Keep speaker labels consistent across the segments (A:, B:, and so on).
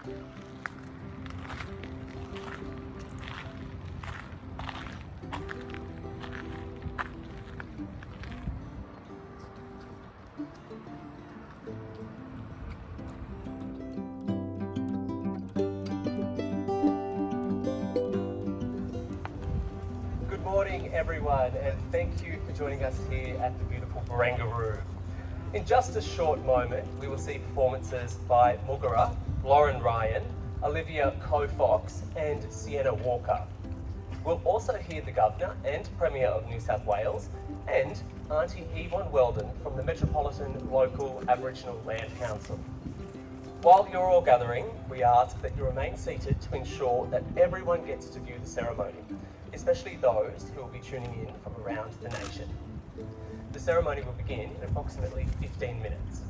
A: Good morning everyone, and thank you for joining us here at the beautiful Barangaroo. In just a short moment we will see performances by WugulOra, Lauren Ryan, Olivia Coe-Fox and Sienna Walker. We'll also hear the Governor and Premier of New South Wales and Auntie Yvonne Weldon from the Metropolitan Local Aboriginal Land Council. While you're all gathering, we ask that you remain seated to ensure that everyone gets to view the ceremony, especially those who will be tuning in from around the nation. The ceremony will begin in approximately 15 minutes.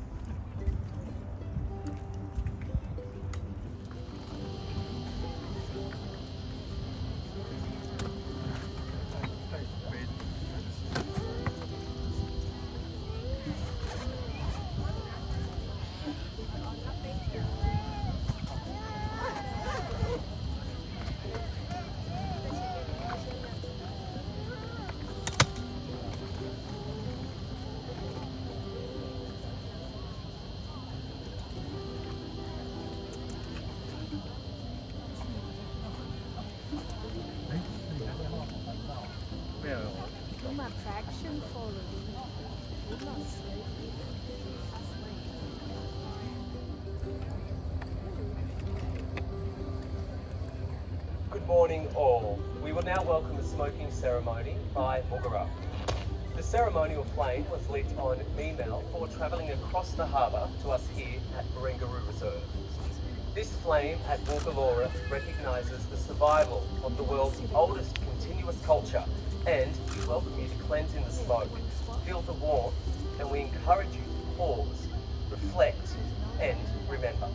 B: Attraction following.
A: Good morning all. We will now welcome the smoking ceremony by WugulOra. The ceremonial flame was lit on Meemel for travelling across the harbour to us here at Barangaroo Reserve. This flame at WugulOra recognises the survival of the world's oldest continuous culture, and we welcome you to cleanse in the smoke, feel the warmth, and we encourage you to pause, reflect, and remember.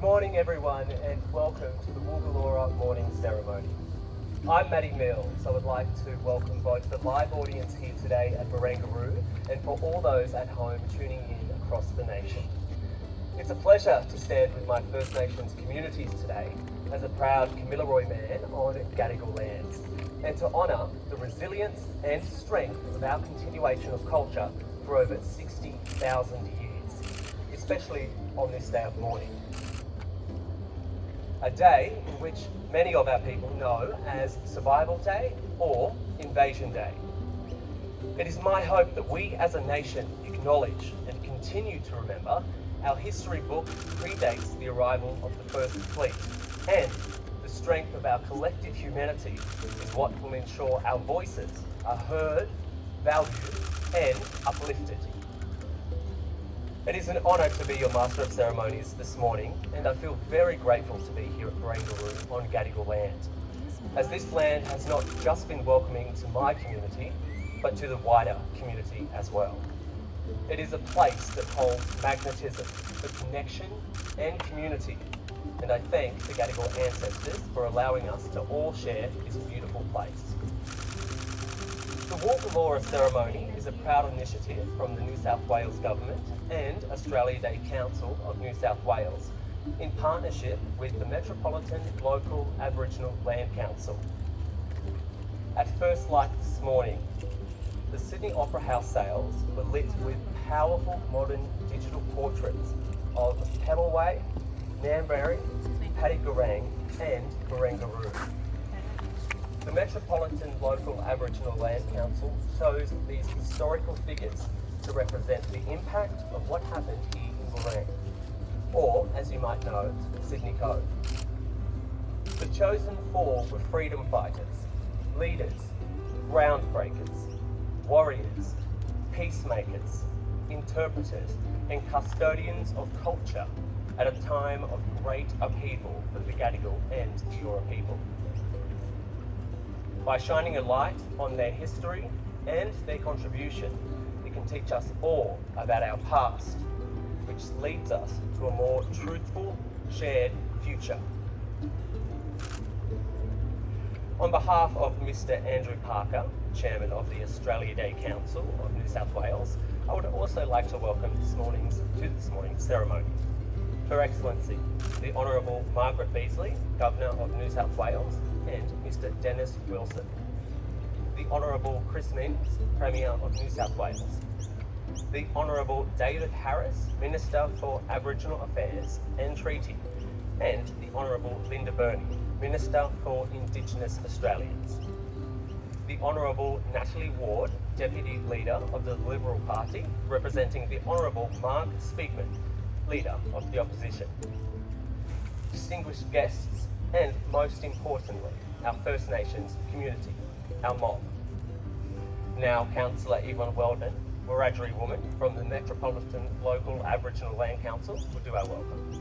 A: morning, everyone, and welcome to the WugulOra Morning Ceremony. I'm Matty Mills. I would like to welcome both the live audience here today at Barangaroo and for all those at home tuning in across the nation. It's a pleasure to stand with my First Nations communities today as a proud Kamilaroi man on Gadigal lands and to honour the resilience and strength of our continuation of culture for over 60,000 years, especially on this day of mourning. A day in which many of our people know as Survival Day or Invasion Day. It is my hope that we as a nation acknowledge and continue to remember our history book predates the arrival of the First Fleet, and the strength of our collective humanity is what will ensure our voices are heard, valued, and uplifted. It is an honour to be your Master of Ceremonies this morning, and I feel very grateful to be here at Barangaroo on Gadigal land, as this land has not just been welcoming to my community, but to the wider community as well. It is a place that holds magnetism for connection and community, and I thank the Gadigal ancestors for allowing us to all share this beautiful place. The WugulOra Ceremony is a proud initiative from the New South Wales Government and Australia Day Council of New South Wales in partnership with the Metropolitan Local Aboriginal Land Council. At first light this morning, the Sydney Opera House sails were lit with powerful modern digital portraits of Pemulwuy, Nambury, Paddy-Garang and Barangaroo. The Metropolitan Local Aboriginal Land Council chose these historical figures to represent the impact of what happened here in Barang, or as you might know, Sydney Cove. The chosen four were freedom fighters, leaders, groundbreakers, warriors, peacemakers, interpreters and custodians of culture at a time of great upheaval for the Gadigal and the Eora people. By shining a light on their history and their contribution, it can teach us all about our past, which leads us to a more truthful, shared future. On behalf of Mr. Andrew Parker, Chairman of the Australia Day Council of New South Wales, I would also like to welcome this morning's ceremony. Her Excellency, the Honourable Margaret Beazley, Governor of New South Wales, and Mr. Dennis Wilson. The Honourable Chris Minns, Premier of New South Wales. The Honourable David Harris, Minister for Aboriginal Affairs and Treaty, and the Honourable Linda Burney, Minister for Indigenous Australians. The Honourable Natalie Ward, Deputy Leader of the Liberal Party, representing the Honourable Mark Speakman, Leader of the Opposition. Distinguished guests, and most importantly, our First Nations community, our mob. Now, Councillor Yvonne Weldon, Wiradjuri woman from the Metropolitan Local Aboriginal Land Council, will do our welcome.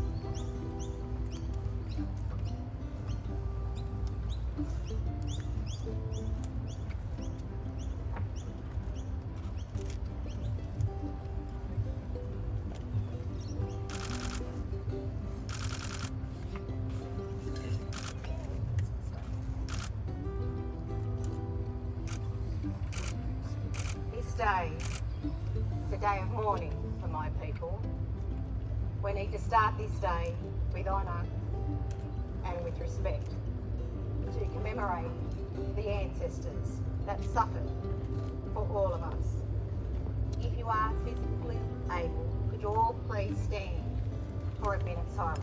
C: Day is a day of mourning for my people. We need to start this day with honour and with respect to commemorate the ancestors that suffered for all of us. If you are physically able, could you all please stand for a minute's silence?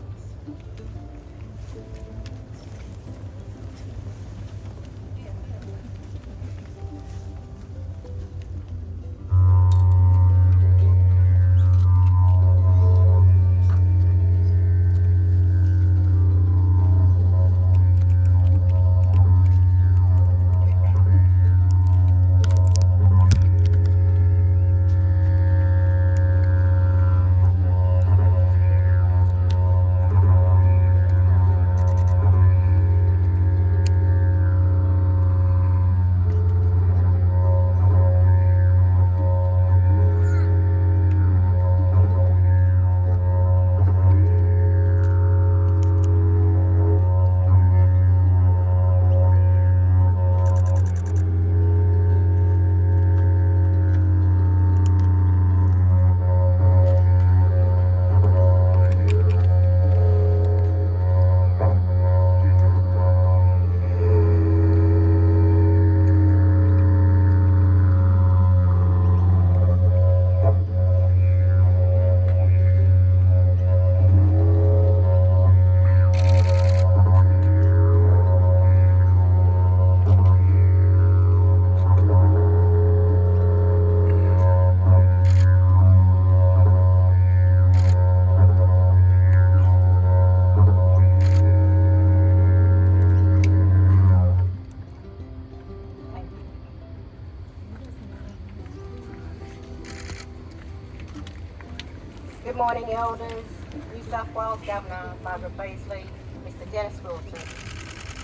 C: Good morning, Elders, New South Wales Governor Margaret Beazley, Mr Dennis Wilson,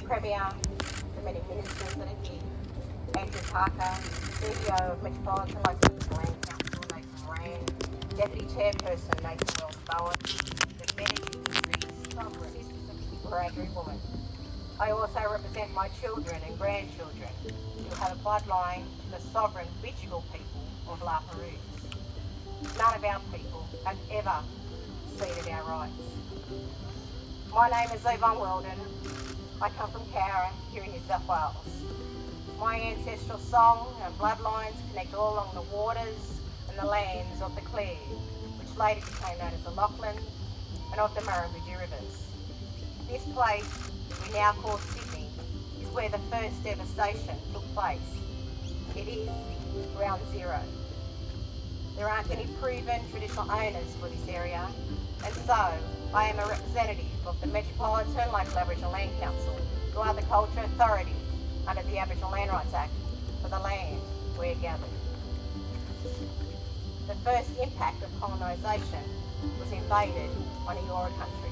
C: Premier, the many ministers that are here, Andrew Parker, CEO of Metropolitan Local Land Council Nathan Moran, Deputy Chairperson Nathan Wells Bowen, the many sovereign sisters of the Barangaroo woman. I also represent my children and grandchildren who have a bloodline to the sovereign Wugulora people of La Perouse. None of our people have ever ceded our rights. My name is Yvonne Weldon. I come from Cowra, here in New South Wales. My ancestral song and bloodlines connect all along the waters and the lands of the Clear, which later became known as the Lachlan, and of the Barangaroo Rivers. This place we now call Sydney is where the first devastation took place. It is ground zero. There aren't any proven traditional owners for this area, and so I am a representative of the Metropolitan Local Aboriginal Land Council, who are the culture authority under the Aboriginal Land Rights Act for the land we're gathered. The first impact of colonisation was invaded on Eora country.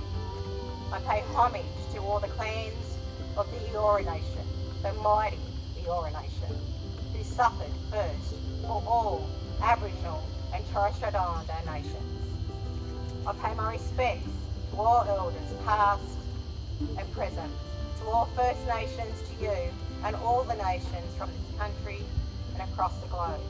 C: I pay homage to all the clans of the Eora Nation, the mighty Eora Nation, who suffered first for all Aboriginal and Torres Strait Islander nations. I pay my respects to all elders past and present, to all First Nations, to you and all the nations from this country and across the globe.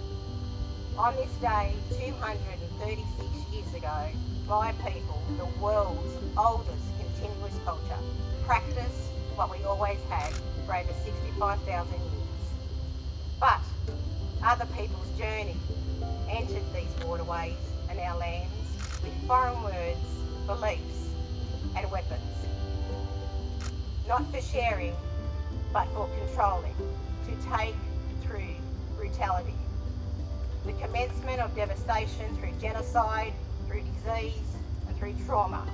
C: On this day, 236 years ago, my people, the world's oldest continuous culture, practiced what we always had for over 65,000 years. But other people's journey entered these waterways and our lands with foreign words, beliefs and weapons. Not for sharing, but for controlling, to take through brutality. The commencement of devastation through genocide, through disease and through trauma.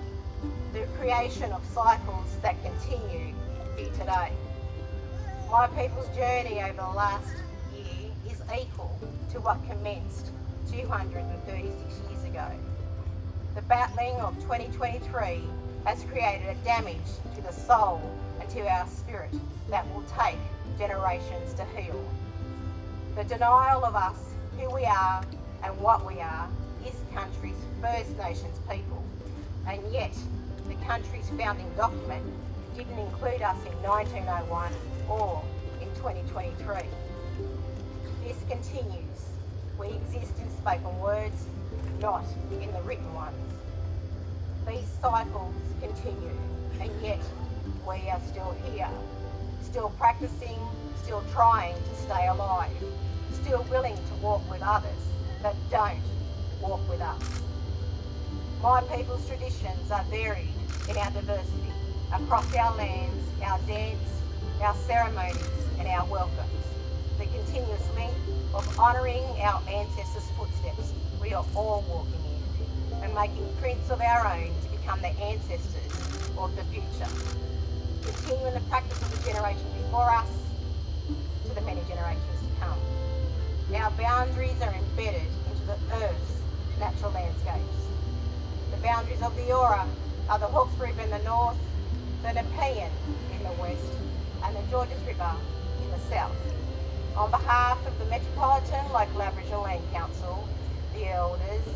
C: The creation of cycles that continue here today. My people's journey over the last year is equal to what commenced 236 years ago. The battling of 2023 has created a damage to the soul and to our spirit that will take generations to heal. The denial of us, who we are and what we are, this country's First Nations people, and yet the country's founding document didn't include us in 1901 or in 2023. This continues. We exist in spoken words, not in the written ones. These cycles continue, and yet we are still here, still practicing, still trying to stay alive, still willing to walk with others that don't walk with us. My people's traditions are varied in our diversity, across our lands, our dance, our ceremonies and our welcomes. The continuous link of honouring our ancestors' footsteps we are all walking in, and making prints of our own to become the ancestors of the future. Continuing the practice of the generations before us to the many generations to come. Our boundaries are embedded into the Earth's natural landscapes. The boundaries of the Eora are the Hawkes River in the north, the Nepean in the west, and the Georges River in the south. On behalf of the Metropolitan Local Aboriginal Land Council, the elders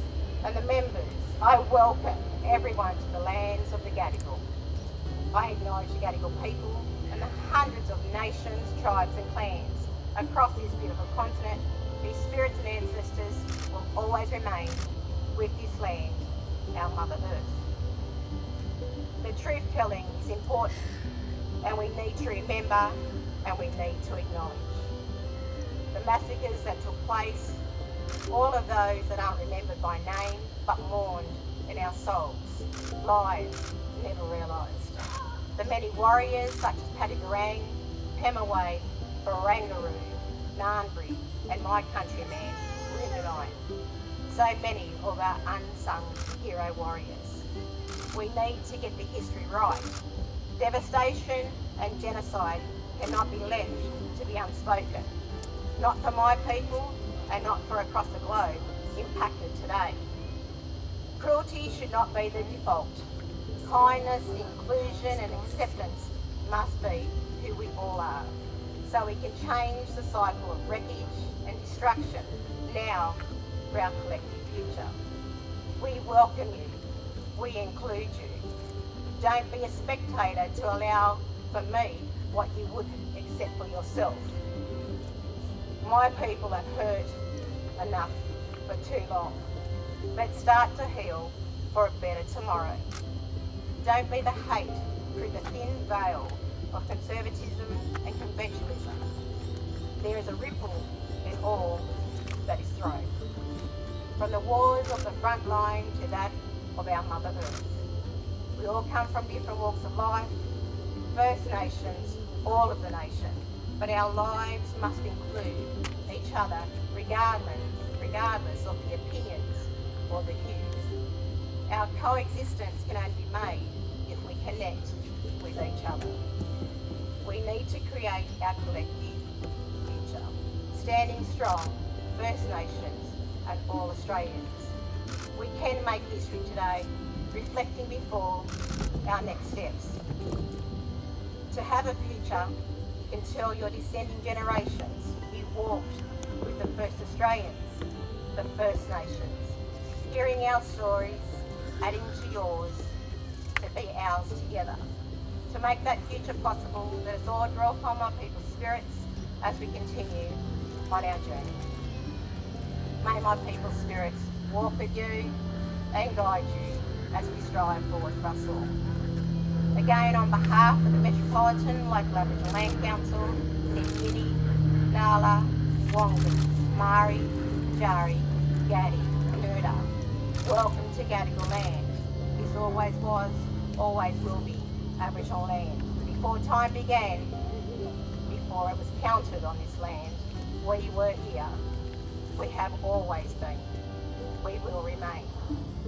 C: and the members, I welcome everyone to the lands of the Gadigal. I acknowledge the Gadigal people and the hundreds of nations, tribes and clans across this beautiful continent whose spirits and ancestors will always remain with this land, our Mother Earth. The truth telling is important, and we need to remember and we need to acknowledge. The massacres that took place, all of those that aren't remembered by name but mourned in our souls, lives never realised. The many warriors such as Paddy Garang, Pemaway, Barangaroo, Nanbury and my countryman, Lyndon. So many of our unsung hero warriors. We need to get the history right. Devastation and genocide cannot be left to be unspoken. Not for my people and not for across the globe impacted today. Cruelty should not be the default. Kindness, inclusion and acceptance must be who we all are, so we can change the cycle of wreckage and destruction now for our collective future. We welcome you. We include you. Don't be a spectator to allow for me what you wouldn't accept for yourself. My people have hurt enough for too long. Let's start to heal for a better tomorrow. Don't be the hate through the thin veil of conservatism and conventionalism. There is a ripple in all that is thrown. From the wars of the front line to that of our Mother Earth. We all come from different walks of life, First Nations, all of the nation, but our lives must include each other regardless of the opinions or the hues. Our coexistence can only be made if we connect with each other. We need to create our collective future, standing strong, First Nations and all Australians. We can make history today, reflecting before our next steps. To have a future, you can tell your descending generations you walked with the first Australians, the First Nations, hearing our stories, adding to yours, to be ours together. To make that future possible, let us all draw upon my people's spirits as we continue on our journey. May my people's spirits walk with you and guide you as we strive forward for us all. Again, on behalf of the Metropolitan Local Aboriginal Land Council, Nidgiddy, Nala, Wongan, Mari, Jari, Gadi, Nurda, welcome to Gadigal land. This always was, always will be Aboriginal land. Before time began, before it was counted on this land, we were here. We have always been. We will remain.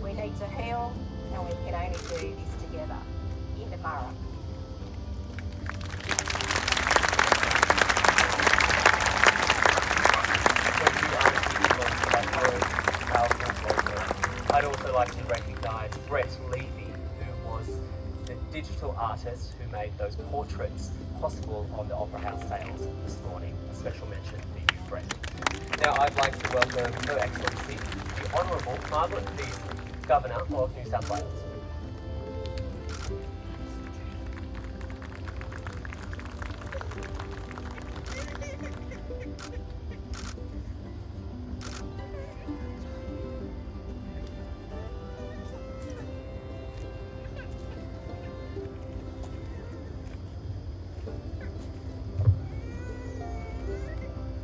C: We need to heal, and we can only do this together. In the Mara.
A: I'd also like to recognise Brett Levy, who was the digital artist who made those portraits possible on the Opera House sales this morning. A special mention for you, Brett. Now I'd like to welcome Her Excellency, the Honourable Margaret Beasley, Governor of New South Wales.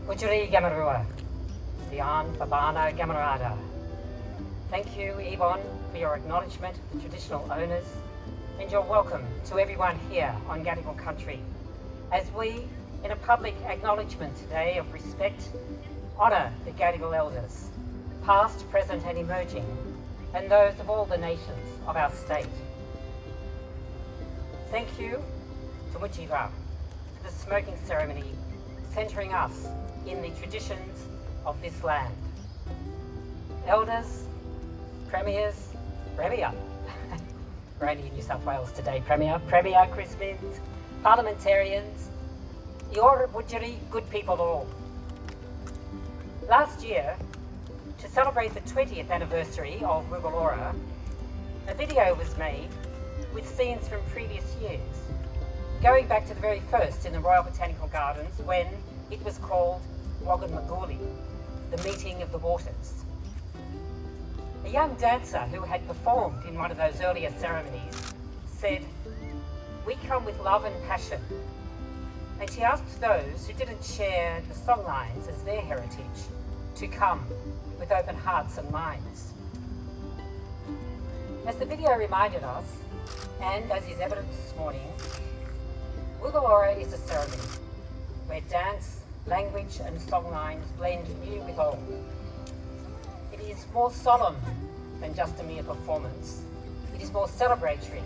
D: Wujuri Gamarua, Dian Babana Gamarada. Thank you, Yvonne, for your acknowledgement of the traditional owners and your welcome to everyone here on Gadigal country as we, in a public acknowledgement today of respect, honour the Gadigal elders, past, present and emerging, and those of all the nations of our state. Thank you to Wugulora for the smoking ceremony centering us in the traditions of this land. Elders, premiers, Premier, we're only in New South Wales today, Premier, Chris Minns, parliamentarians, Eora Wujuri, good people all. Last year, to celebrate the 20th anniversary of WugulOra, a video was made with scenes from previous years, going back to the very first in the Royal Botanical Gardens when it was called Wugulmaguli, the meeting of the waters. A young dancer who had performed in one of those earlier ceremonies said, "We come with love and passion," and she asked those who didn't share the songlines as their heritage to come with open hearts and minds. As the video reminded us, and as is evident this morning, WugulOra is a ceremony where dance, language and songlines blend new with old. It is more solemn than just a mere performance. It is more celebratory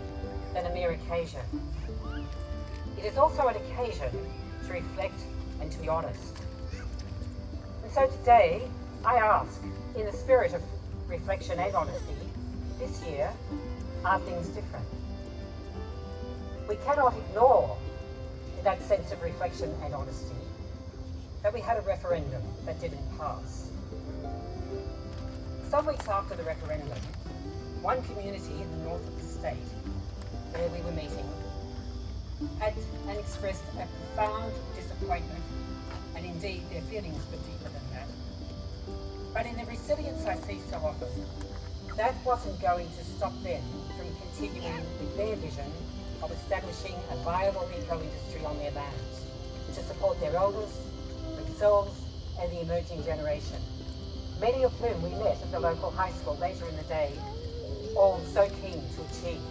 D: than a mere occasion. It is also an occasion to reflect and to be honest. And so today, I ask, in the spirit of reflection and honesty, This year, are things different? We cannot ignore, in that sense of reflection and honesty, that we had a referendum that didn't pass. Some weeks after the referendum, one community in the north of the state, where we were meeting, had and expressed a profound disappointment, and indeed their feelings were deeper than that. But in the resilience I see so often, that wasn't going to stop them from continuing with their vision of establishing a viable eco-industry on their lands to support their elders, themselves and the emerging generation, many of whom we met at the local high school later in the day, all so keen to achieve.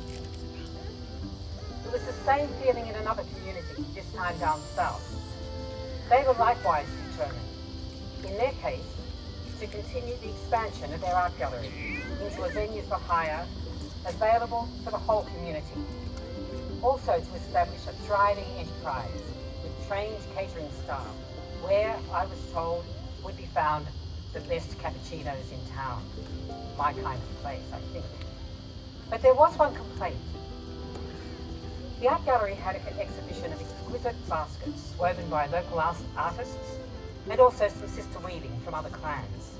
D: It was the same feeling in another community, this time down south. They were likewise determined, in their case, to continue the expansion of their art gallery into a venue for hire available for the whole community. Also to establish a thriving enterprise with trained catering staff, where I was told would be found the best cappuccinos in town. My kind of place, I think. But there was one complaint. The art gallery had an exhibition of exquisite baskets woven by local artists and also some sister weaving from other clans.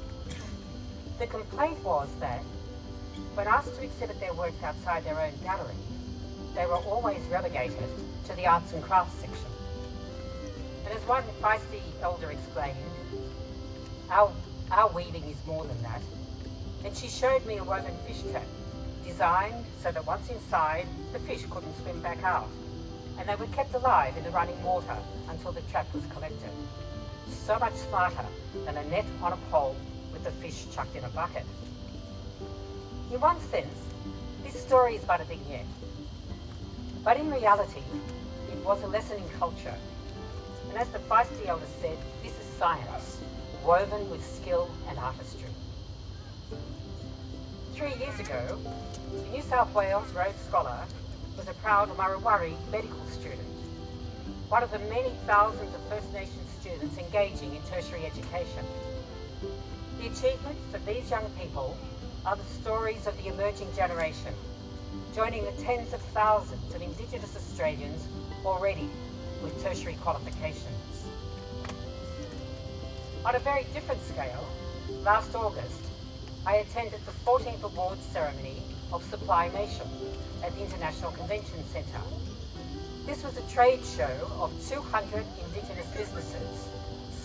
D: The complaint was that when asked to exhibit their works outside their own gallery, they were always relegated to the arts and crafts section. And as one feisty elder explained, our weaving is more than that. And she showed me a woven fish trap, designed so that once inside, the fish couldn't swim back out, and they were kept alive in the running water until the trap was collected. So much smarter than a net on a pole with the fish chucked in a bucket. In one sense, this story is but a vignette. But in reality, it was a lesson in culture. And as the feisty elder said, this is science, woven with skill and artistry. 3 years ago, the New South Wales Rhodes Scholar was a proud Murrawurri medical student, one of the many thousands of First Nations students engaging in tertiary education. The achievements of these young people are the stories of the emerging generation, joining the tens of thousands of Indigenous Australians already with tertiary qualifications. On a very different scale, last August, I attended the 14th Awards ceremony of Supply Nation at the International Convention Centre. This was a trade show of 200 Indigenous businesses,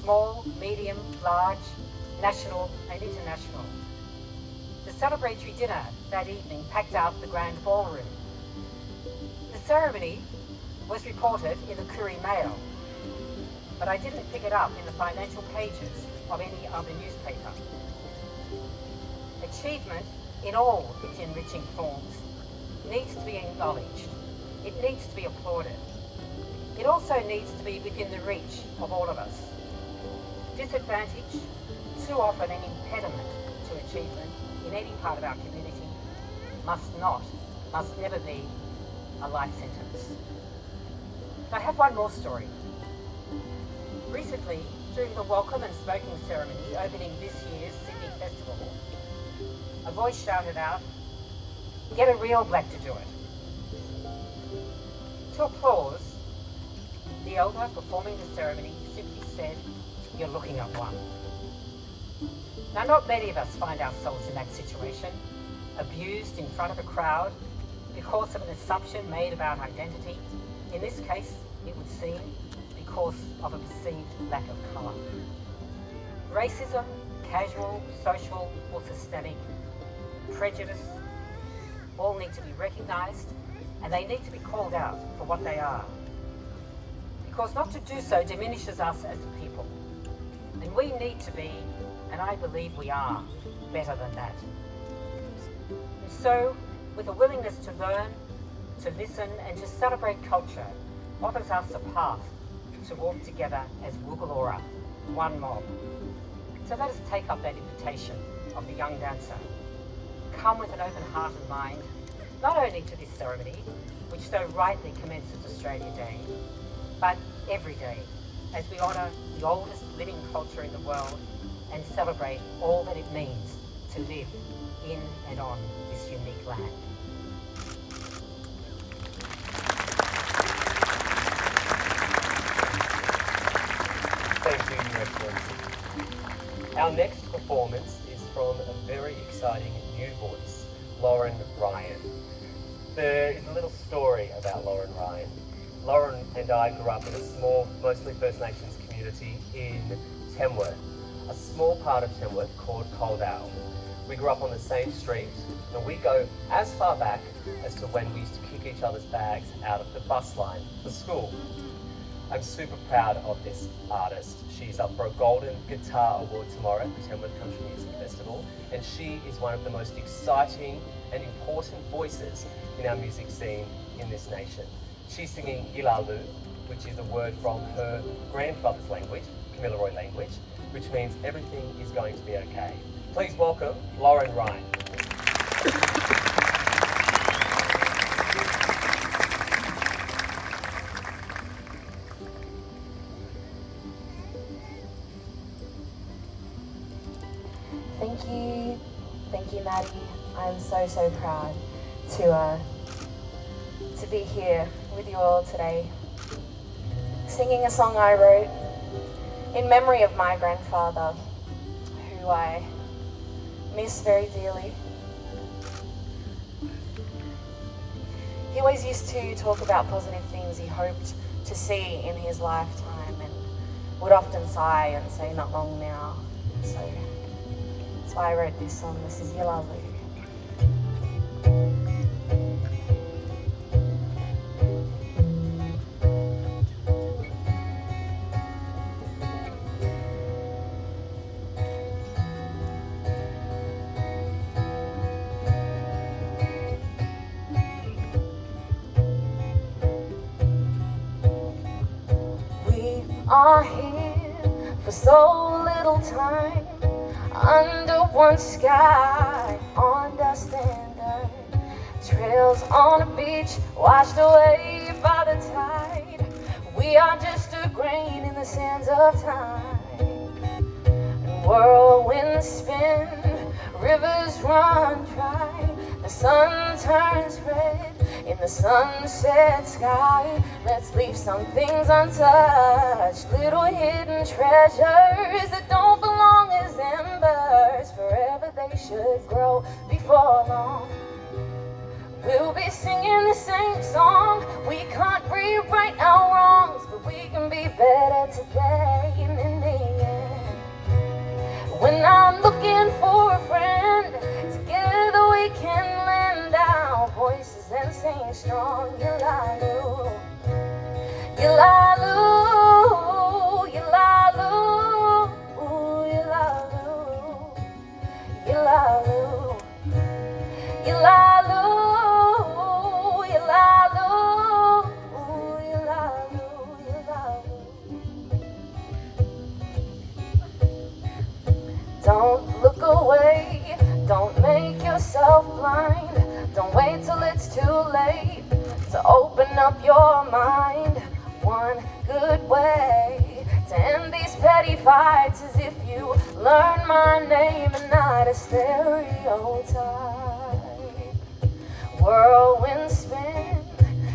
D: small, medium, large, national and international. The celebratory dinner that evening packed out the grand ballroom. The ceremony was reported in the Courier Mail, but I didn't pick it up in the financial pages of any other newspaper. Achievement in all its enriching forms needs to be acknowledged. It needs to be applauded. It also needs to be within the reach of all of us. Disadvantage, too often an impediment to achievement in any part of our community, must never be a life sentence. I have one more story. Recently, during the welcome and smoking ceremony opening this year's Sydney Festival, a voice shouted out, "Get a real black to do it." To applause, the elder performing the ceremony simply said, "You're looking at one." Now, not many of us find ourselves in that situation, abused in front of a crowd because of an assumption made about identity. In this case, it would seem because of a perceived lack of colour. Racism, casual, social or systemic, prejudice, all need to be recognised, and they need to be called out for what they are. Because not to do so diminishes us as a people. And we need to be, and I believe we are, better than that. And so, with a willingness to learn, to listen and to celebrate culture, offers us a path to walk together as WugulOra, one mob. So let us take up that invitation of the young dancer. Come with an open heart and mind, not only to this ceremony, which so rightly commences Australia Day, but every day, as we honour the oldest living culture in the world and celebrate all that it means to live in and on this unique land.
A: Thank you, Your Excellency. Our next performance is from a very exciting new voice, Lauren Ryan. There is a little story about Lauren Ryan. Lauren and I grew up in a small, mostly First Nations community in Tamworth, a small part of Tamworth called Coldale. We grew up on the same street, and we go as far back as to when we used to kick each other's bags out of the bus line for school. I'm super proud of this artist. She's up for a Golden Guitar Award tomorrow at the Tamworth Country Music Festival, and she is one of the most exciting and important voices in our music scene in this nation. She's singing Ilalu, which is a word from her grandfather's language, Kamilaroi language, which means everything is going to be okay. Please welcome Lauren Ryan.
E: Thank you, Maddie. I'm so proud to be here with you all today, singing a song I wrote in memory of my grandfather, who I miss very dearly. He always used to talk about positive things he hoped to see in his lifetime, and would often sigh and say, "Not long now." So that's why I wrote this song. This is Ilalu. We are here for so little time, under one sky, on dust and dirt, trails on a beach washed away by the tide. We are just a grain in the sands of time, and whirlwinds spin, rivers run dry, the sun turns red in the sunset sky. Let's leave some things untouched, little hidden treasures that don't belong as embers. Forever they should grow before long. We'll be singing the same song. We can't rewrite our wrongs, but we can be better today. And in the end, when I'm looking for a friend, together we can lend our voices and sing strong. Ilalu, Ilalu, Ilalu, ooh, Ilalu, Ilalu, Ilalu, Ilalu, ooh, Ilalu, Ilalu. Don't look away, don't make yourself blind. Don't wait till it's too late to open up your mind. One good way to end these petty fights is if you learn my name and not a stereotype. Whirlwinds spin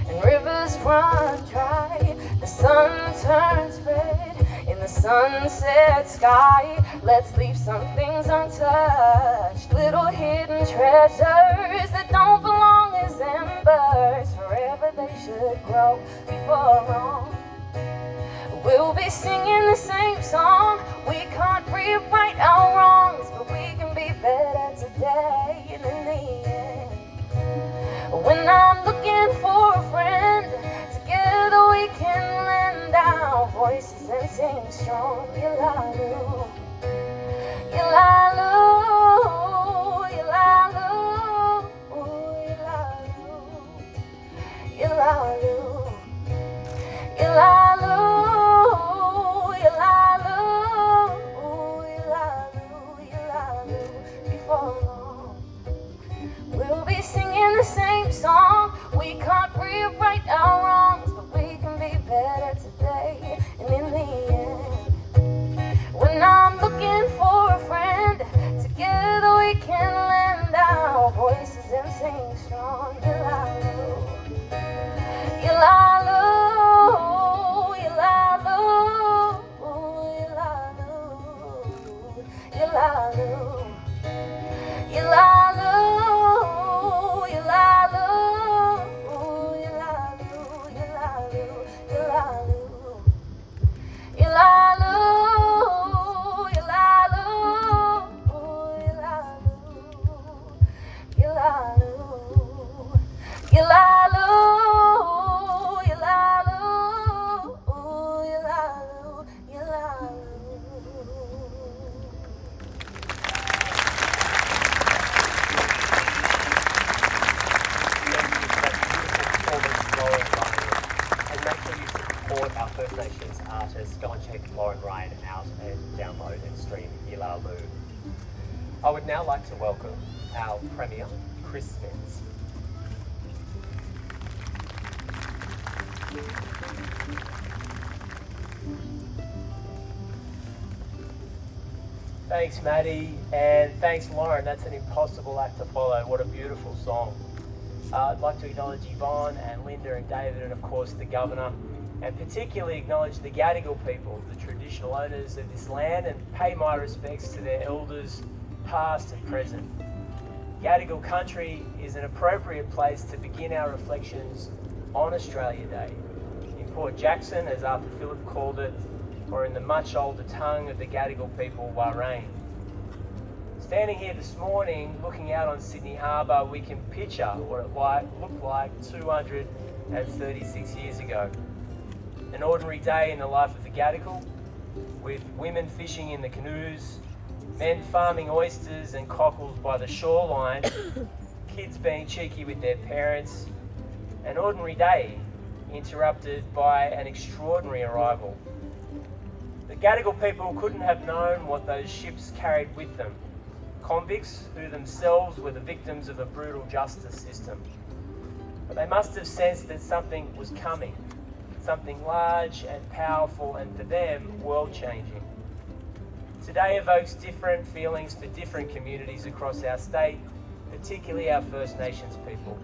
E: and rivers run dry. The sun turns red in the sunset sky. Let's leave some things untouched, little hidden treasures that don't belong as embers. Forever they should grow before long. We'll be singing the same song. We can't rewrite our wrongs, but we can be better today. And in the end, when I'm looking for a friend, together we can lend our voices and sing strong. Ilalu, Ilalu, Ilalu, ooh, Ilalu, Ilalu, Ilalu, Ilalu, ooh, Ilalu, Ilalu. Before long, we'll be singing the same song. We can't rewrite our wrongs, but we can be better today. And in the end, when I'm strong. Yilalu, yilalu, yilalu, yilalu, yilalu, yilalu, yilalu, yilalu, yilalu, yilalu.
A: Our First Nations artists, go and check Lauren Ryan out and download and stream Yilalu. I would now like to welcome our Premier, Chris Spence. Thanks, Maddie, and thanks, Lauren. That's an impossible act to follow. What a beautiful song. I'd like to acknowledge Yvonne and Linda and David and, of course, the Governor, and particularly acknowledge the Gadigal people, the traditional owners of this land, and pay my respects to their elders, past and present. Gadigal country is an appropriate place to begin our reflections on Australia Day. In Port Jackson, as Arthur Phillip called it, or in the much older tongue of the Gadigal people, Warrain. Standing here this morning, looking out on Sydney Harbour, we can picture what it looked like 236 years ago. An ordinary day in the life of the Gadigal, with women fishing in the canoes, men farming oysters and cockles by the shoreline, kids being cheeky with their parents. An ordinary day interrupted by an extraordinary arrival. The Gadigal people couldn't have known what those ships carried with them. Convicts who themselves were the victims of a brutal justice system. But they must have sensed that something was coming. Something large and powerful, and for them, world-changing. Today evokes different feelings for different communities across our state, particularly our First Nations people.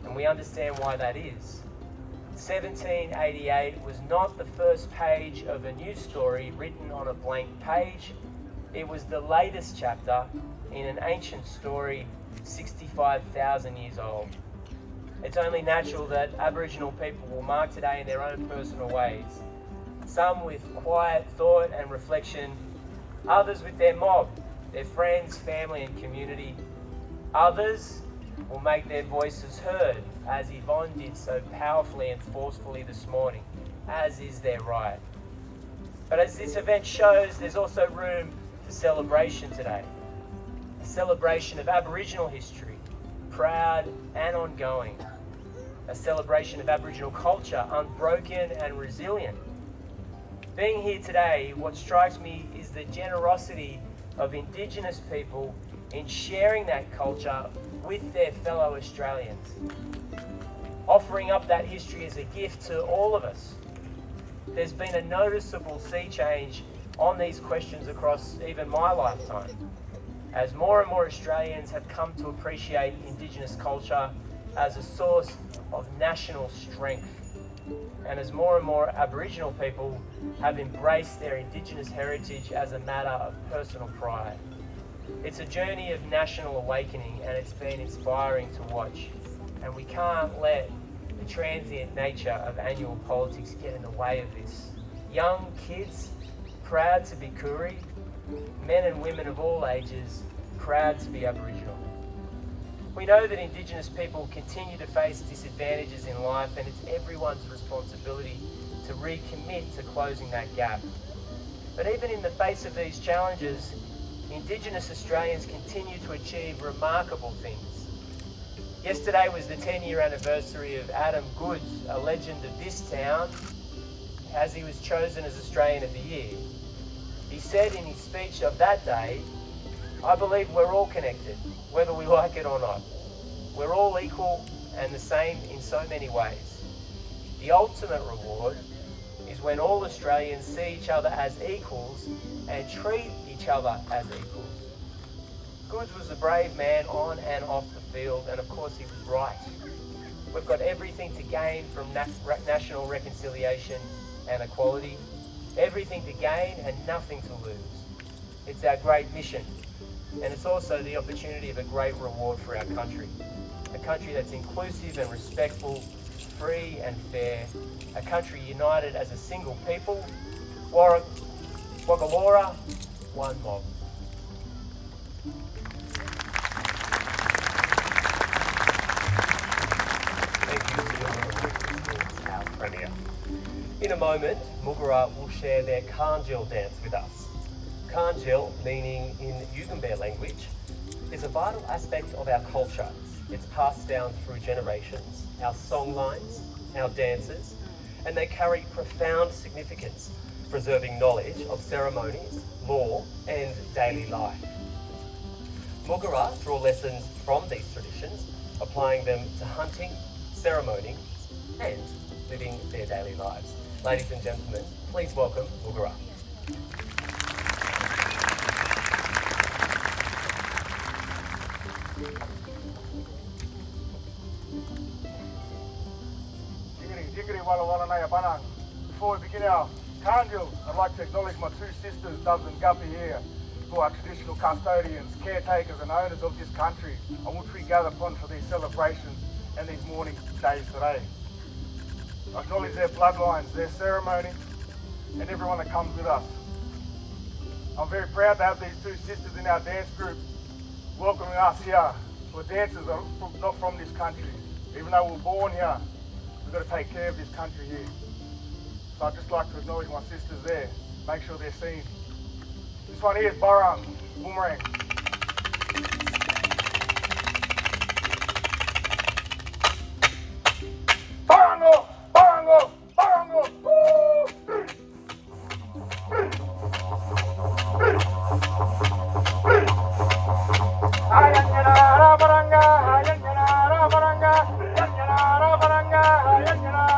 A: And we understand why that is. 1788 was not the first page of a news story written on a blank page. It was the latest chapter in an ancient story 65,000 years old. It's only natural that Aboriginal people will mark today in their own personal ways. Some with quiet thought and reflection, others with their mob, their friends, family and community. Others will make their voices heard, as Yvonne did so powerfully and forcefully this morning, as is their right. But as this event shows, there's also room for celebration today. A celebration of Aboriginal history, proud and ongoing. A celebration of Aboriginal culture, unbroken and resilient. Being here today, what strikes me is the generosity of Indigenous people in sharing that culture with their fellow Australians. Offering up that history as a gift to all of us. There's been a noticeable sea change on these questions across even my lifetime, as more and more Australians have come to appreciate Indigenous culture as a source of national strength, and as more and more Aboriginal people have embraced their Indigenous heritage as a matter of personal pride. It's a journey of national awakening, and it's been inspiring to watch, and we can't let the transient nature of annual politics get in the way of this. Young kids proud to be Koori, men and women of all ages proud to be Aboriginal. We know that Indigenous people continue to face disadvantages in life, and it's everyone's responsibility to recommit to closing that gap. But even in the face of these challenges, Indigenous Australians continue to achieve remarkable things. Yesterday was the 10-year anniversary of Adam Goodes, a legend of this town, as he was chosen as Australian of the Year. He said in his speech of that day, "I believe we're all connected, whether we like it or not. We're all equal and the same in so many ways. The ultimate reward is when all Australians see each other as equals and treat each other as equals." Goods was a brave man on and off the field, and of course he was right. We've got everything to gain from national reconciliation and equality, everything to gain and nothing to lose. It's our great mission, and it's also the opportunity of a great reward for our country. A country that's inclusive and respectful, free and fair, a country united as a single people. WugulOra, one mob. Thank you to our Premier. In a moment, Mugara will share their Kanjil dance with us. Kanjil, meaning in Yugambeh language, is a vital aspect of our culture. It's passed down through generations, our songlines, our dances, and they carry profound significance, preserving knowledge of ceremonies, law, and daily life. Mugara draw lessons from these traditions, applying them to hunting, ceremony, and living their daily lives. Ladies and gentlemen, please welcome Mugara.
F: Before we begin our Kanjil, I'd like to acknowledge my two sisters, Dubs and Guppy here, who are traditional custodians, caretakers and owners of this country, on which we gather upon for these celebrations and these mourning days today. I acknowledge their bloodlines, their ceremony, and everyone that comes with us. I'm very proud to have these two sisters in our dance group, welcoming us here for dancers not from this country. Even though we were born here, we've got to take care of this country here. So I'd just like to acknowledge my sisters there, make sure they're seen. This one here is Barang, Boomerang. Barango, Barango, Barango, Ayanyanara Baranga, Ayanyanara Baranga, Ayanyanara Baranga, Ayanyanara.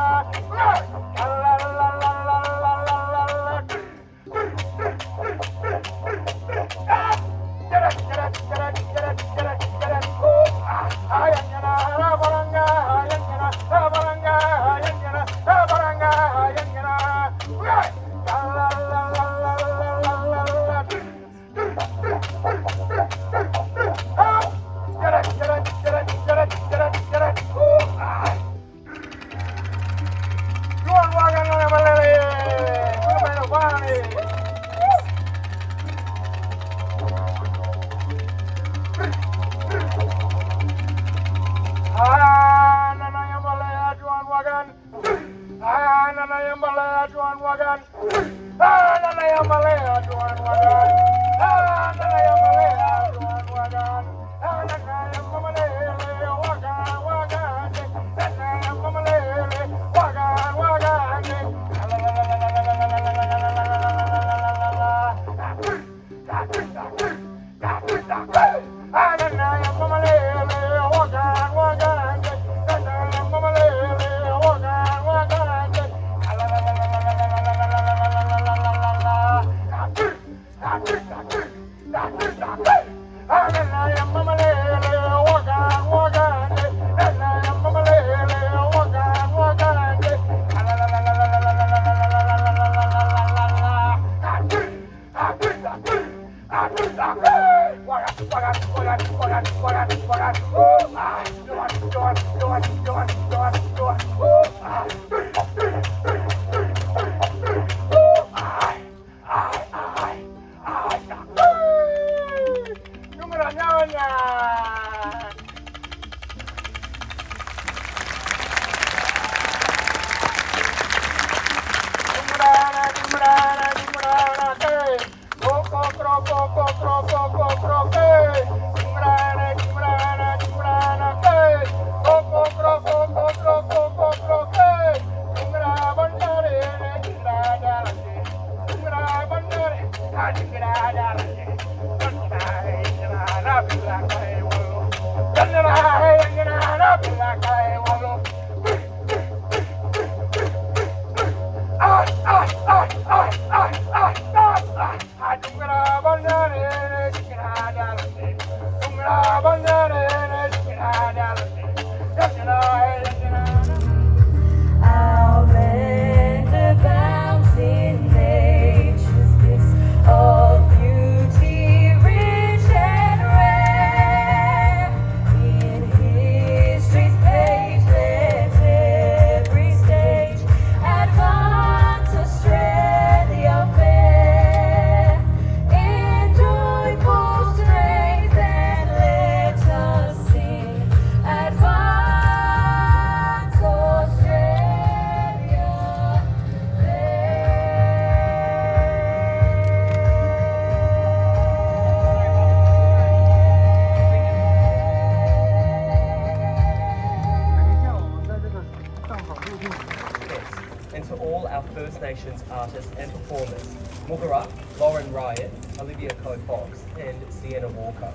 A: Nations artists and performers, Woogulora, Lauren Ryan, Olivia Coe-Fox and Sienna Walker.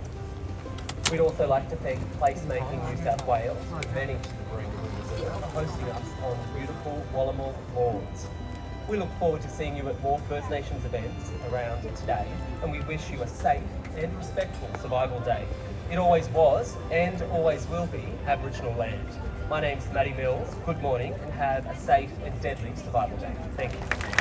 A: We'd also like to thank Placemaking New South Wales, who managed the Barangaroo Reserve, for hosting us on beautiful Wallamall lawns. We look forward to seeing you at more First Nations events around today, and we wish you a safe and respectful Survival Day. It always was, and always will be, Aboriginal land. My name's Maddie Mills, good morning, and have a safe and deadly Survival Day. Thank you.